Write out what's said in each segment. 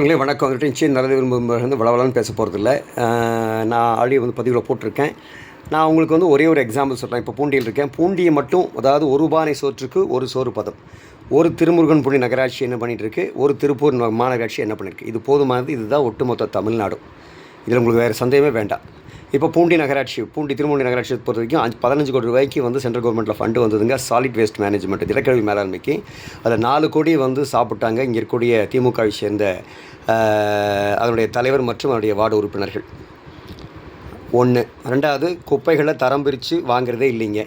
வணக்கம். வந்துட்டு நிச்சயம் நல்லது விரும்புகிறது வளவலன்னு பேச போகிறதில்ல. நான் ஆல்ரெடி பதிவில் போட்டிருக்கேன். நான் உங்களுக்கு ஒரே ஒரு எக்ஸாம்பிள் சொல்கிறேன். இப்போ பூண்டியில் இருக்கேன். பூண்டியை மட்டும், அதாவது ஒரு பானை சோற்றுக்கு ஒரு சோறு பதம். ஒரு திருமுருகன் பூண்டி நகராட்சி என்ன பண்ணிகிட்ருக்கு, ஒரு திருப்பூர் மாநகராட்சி என்ன பண்ணியிருக்கு. இது போதுமானது. இதுதான் ஒட்டுமொத்த தமிழ்நாடும். இதில் உங்களுக்கு வேறு சந்தேகமே வேண்டாம். இப்போ பூண்டி நகராட்சி, திருமூண்டி நகராட்சி பொறுத்த வரைக்கும் 15 கோடி ரூபாய்க்கு சென்ட்ரல் கவர்மெண்ட்டில் ஃபண்டு வந்ததுங்க. சாலிட் வேஸ்ட் மேனேஜ்மெண்ட், திடக்கழிவு மேலாண்மைக்கு. அதில் 4 கோடி சாப்பிட்டாங்க இங்கே இருக்கக்கூடிய திமுகவை சேர்ந்த அதனுடைய தலைவர் மற்றும் அதனுடைய வார்டு உறுப்பினர்கள். 1. 2வது, குப்பைகளை தரம் பிரித்து வாங்குறதே இல்லைங்க.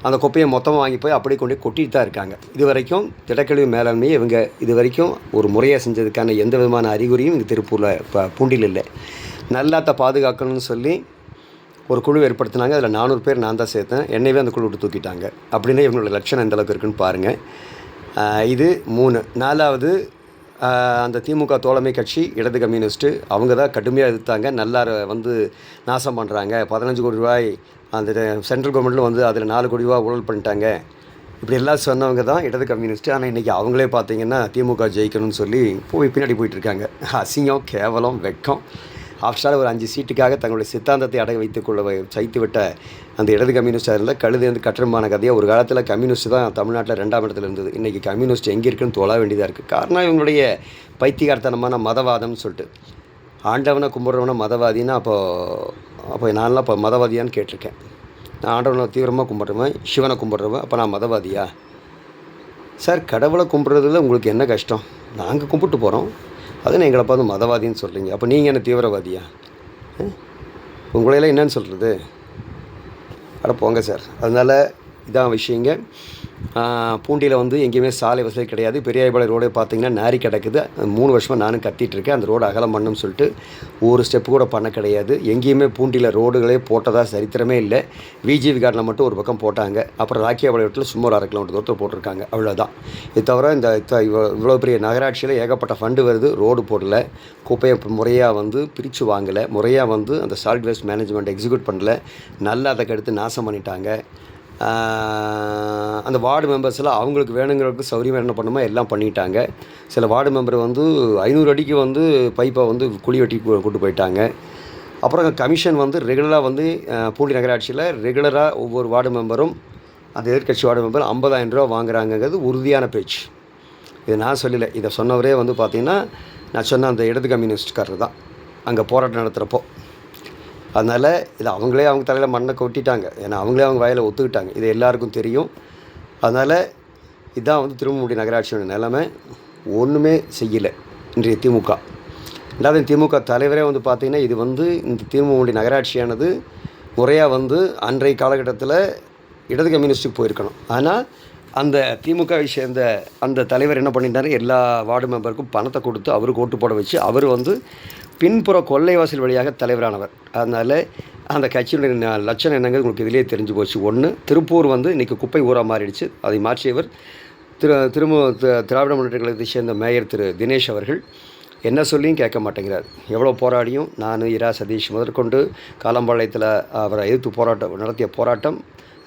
அந்த குப்பையை மொத்தமாக வாங்கி போய் அப்படியே கொண்டு கொட்டிட்டு தான் இருக்காங்க. இது வரைக்கும் திடக்கழிவு மேலாண்மையை இவங்க இது வரைக்கும் ஒரு முறையாக செஞ்சதுக்கான எந்த விதமான அறிகுறியும் இங்கே திருப்பூரில் இப்போ பூண்டியில் இல்லை. நல்லாத்தை பாதுகாக்கணும்னு சொல்லி ஒரு குழு ஏற்படுத்தினாங்க. அதில் 400 பேர் நான் தான் சேர்த்தேன். என்னையே அந்த குழு விட்டு தூக்கிட்டாங்க. அப்படின்னா இவங்களோட லட்சணம் எந்தளவுக்கு இருக்குன்னு பாருங்கள். இது 3. 4வது, அந்த திமுக தோழமை கட்சி இடது கம்யூனிஸ்ட்டு அவங்க தான் கடுமையாக எதிர்த்தாங்க. நல்லா நாசம் பண்ணுறாங்க. 15 கோடி ரூபாய் அந்த சென்ட்ரல் கவர்மெண்ட்டில் அதில் 4 கோடி ரூபா ஊழல் பண்ணிட்டாங்க. இப்படி எல்லாம் சொன்னவங்க தான் இடது கம்யூனிஸ்ட்டு. ஆனால் இன்றைக்கி அவங்களே பார்த்தீங்கன்னா திமுக ஜெயிக்கணும்னு சொல்லி பின்னாடி போயிட்டுருக்காங்க. அசிங்கம், கேவலம், வெட்கம். ஆஃப்டரால் ஒரு 5 சீட்டுக்காக தங்களுடைய சித்தாந்தத்தை அடை வைத்துக்கொள்ள சைத்து விட்ட அந்த இடது கம்யூனிஸ்டாக இருந்தால் கழுது கட்டணமான கதையாக. ஒரு காலத்தில் கம்யூனிஸ்ட் தான் தமிழ்நாட்டில் 2ஆம் இடத்துல இருந்தது. இன்றைக்கி கம்யூனிஸ்ட் எங்கே இருக்குன்னு தொழ வேண்டியதாக இருக்குது. காரணம் இவங்களுடைய பைத்தியகார்த்தனமான மதவாதம்னு சொல்லிட்டு. ஆண்டவனை கும்பிட்றவனை மதவாதின்னா அப்போ நான்லாம் இப்போ மதவாதியான்னு கேட்டிருக்கேன். நான் ஆண்டவனை தீவிரமாக கும்பிட்றவன், சிவனை கும்பிட்றவன், அப்போ நான் மதவாதியா? சார், கடவுளை கும்பிட்றதுல உங்களுக்கு என்ன கஷ்டம்? நாங்கள் கும்பிட்டு போகிறோம், அதுன்னு எங்களை பார்த்து மதவாதின்னு சொல்கிறீங்க. அப்போ நீங்கள் என்ன தீவிரவாதியா? உங்களையெல்லாம் என்னன்னு சொல்கிறது? அட போங்க சார். அதனால் இதான் விஷயங்க. பூண்டியில் எங்கேயுமே சாலை வசதி கிடையாது. பெரியாய்பாளையம் ரோடே பார்த்தீங்கன்னா நாரி கிடக்குது. 3 வருஷமாக நானும் கத்திகிட்ருக்கேன் அந்த ரோடு அகலம் பண்ணணும்னு சொல்லிட்டு. ஒரு ஸ்டெப்பு கூட பண்ண கிடையாது. எங்கேயுமே பூண்டியில் ரோடுகளே போட்டதாக சரித்திரமே இல்லை. விஜிவி கார்டில் மட்டும் ஒரு பக்கம் போட்டாங்க. அப்புறம் ராக்கியாபாளையத்தில் சும்மா ஒரு 1/2 கிலோமீட்டர் தூரத்தில் போட்டிருக்காங்க. அவ்வளோதான். இது தவிர இவ்வளோ பெரிய நகராட்சியில் ஏகப்பட்ட ஃபண்டு வருது, ரோடு போடல. குப்பையை முறையாக பிரித்து வாங்கலை. முறையாக அந்த சாலிட் வேஸ்ட் மேனேஜ்மெண்ட் எக்ஸிக்யூட் பண்ணல. நல்லா அதை கெடுத்து நாசம் பண்ணிட்டாங்க. அந்த வார்டு மெம்பர்ஸ்லாம் அவங்களுக்கு வேணுங்கிறதுக்கு சௌகரியமாக என்ன பண்ணுமோ எல்லாம் பண்ணிட்டாங்க. சில வார்டு மெம்பர் 500 அடிக்கு பைப்பை குழி வெட்டி கூட்டு போயிட்டாங்க. அப்புறம் கமிஷன் ரெகுலராக பூண்டி நகராட்சியில் ரெகுலராக ஒவ்வொரு வார்டு மெம்பரும், அந்த எதிர்கட்சி வார்டு மெம்பர் 50,000 ரூபா வாங்குறாங்கிறது உறுதியான பேச்சு. இது நான் சொல்லலை. இதை சொன்னவரே பார்த்திங்கன்னா நான் சொன்ன அந்த இடது கம்யூனிஸ்ட்காரர் தான் அங்கே போராட்டம் நடத்துகிறப்போ. அதனால் இதை அவங்களே அவங்க தலையில் மண்ணை கொட்டிட்டாங்க. ஏன்னா அவங்களே அவங்க வாயில் ஒத்துக்கிட்டாங்க. இது எல்லாருக்கும் தெரியும். அதனால் இதுதான் திருமூண்டி நகராட்சியோட நிலைமை. ஒன்றுமே செய்யலை இன்றைய திமுக. ரெண்டாவது, திமுக தலைவரே பார்த்திங்கன்னா இது இந்த திருமூண்டி நகராட்சியானது முறையாக அன்றைய காலகட்டத்தில் இடது கம்யூனிஸ்ட்டுக்கு போயிருக்கணும். ஆனால் அந்த திமுகவை சேர்ந்த அந்த தலைவர் என்ன பண்ணிட்டாரு, எல்லா வார்டு மெம்பருக்கும் பணத்தை கொடுத்து அவருக்கு ஓட்டு போட வச்சு அவர் பின்புற கொள்ளைவாசல் வழியாக தலைவரானவர். அதனால் அந்த கட்சியுடைய லட்சணம் என்னங்கிறது உங்களுக்கு இதிலே தெரிஞ்சு போச்சு. 1, திருப்பூர் இன்றைக்கி குப்பை ஊராக மாறிடுச்சு. அதை மாற்றியவர் திராவிட முன்னேற்ற கழகத்தை சேர்ந்த மேயர் திரு தினேஷ் அவர்கள். என்ன சொல்லியும் கேட்க மாட்டேங்கிறார். எவ்வளோ போராடியும் நான், இரா சதீஷ் முதற்கொண்டு காலம்பாளையத்தில் அவரை எதிர்த்து நடத்திய போராட்டம்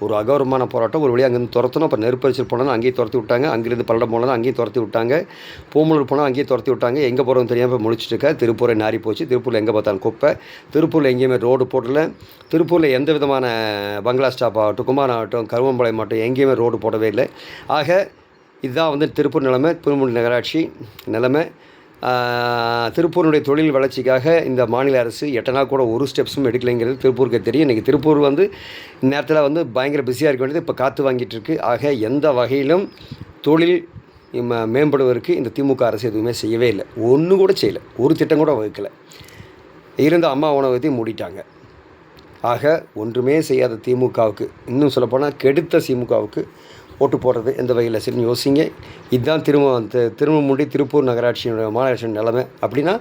ஒரு அகௌரவமான போராட்டம். ஒரு வழியாக அங்கேருந்து துரத்தணும். அப்போ நெருப்பரிச்சல் போனாலும் அங்கேயும் துரத்தி விட்டாங்க. அங்கேருந்து பல்லடம் போனாலும் அங்கேயும் துரத்தி விட்டாங்க. பூமலூர் போனால் அங்கேயும் துரத்தி விட்டாங்க. எங்கே போகிறோம் தெரியாமல் முழிச்சிட்டு இருக்க. திருப்பூரை நாரி போச்சு. திருப்பூரில் எங்கே பார்த்தாலும் குப்பை. திருப்பூரில் எங்கேயுமே ரோடு போடல. திருப்பூரில் எந்த விதமான பங்களா ஸ்டாப் ஆகட்டும், குமாரம் ஆகட்டும், கருவம்பாளையம் ஆகட்டும், எங்கேயுமே ரோடு போடவே இல்லை. ஆக இதுதான் திருப்பூர் நிலைமை, திருமூண்டி நகராட்சி நிலைமை. திருப்பூருடைய தொழில் வளர்ச்சிக்காக இந்த மாநில அரசு எட்டனா கூட ஒரு ஸ்டெப்ஸும் எடுக்கலைங்கிறது திருப்பூருக்கு தெரியும். இன்றைக்கி திருப்பூர் நேரத்தில் பயங்கர பிஸியாக இருக்க வேண்டியது இப்போ காற்று வாங்கிட்டு இருக்கு. ஆக எந்த வகையிலும் தொழில் மேம்படுவதற்கு இந்த திமுக அரசு எதுவுமே செய்யவே இல்லை. ஒன்று கூட செய்யலை. ஒரு திட்டம் கூட வகுக்கலை. இருந்த அம்மா உணவகத்தையும் மூடிட்டாங்க. ஆக ஒன்றுமே செய்யாத திமுகவுக்கு, இன்னும் சொல்லப்போனால் கெடுத்த திமுகவுக்கு ஓட்டு போடுறது எந்த வகையில் சரின்னு யோசிங்க. இதுதான் திருமூண்டி திருப்பூர் நகராட்சியினுடைய மாநகராட்சியின் நிலைமை. அப்படின்னா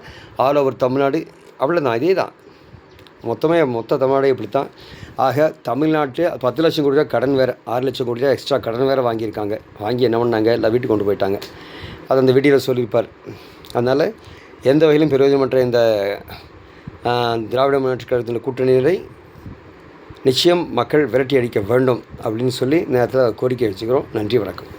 ஆல் ஓவர் தமிழ்நாடு அவ்வளோதான். இதே தான் மொத்த தமிழ்நாடே இப்படி தான். ஆக தமிழ்நாட்டில் 10 லட்சம் கோடி ரூபா கடன் வேறு, 6 லட்சம் கோடி ரூபா எக்ஸ்ட்ரா கடன் வேறு வாங்கியிருக்காங்க. வாங்கி என்ன பண்ணாங்க, எல்லாம் வீட்டுக்கு கொண்டு போயிட்டாங்க. அது அந்த வீடியோவில் சொல்லியிருப்பார். அதனால் எந்த வகையிலும் பிரயோஜனமற்ற இந்த திராவிட முன்னேற்ற கழகத்தின் கூட்டணியை நிச்சயம் மக்கள் விரட்டி அடிக்க வேண்டும் அப்படின்னு சொல்லி நேரத்தில் கோரிக்கை வச்சுக்கிறோம். நன்றி, வணக்கம்.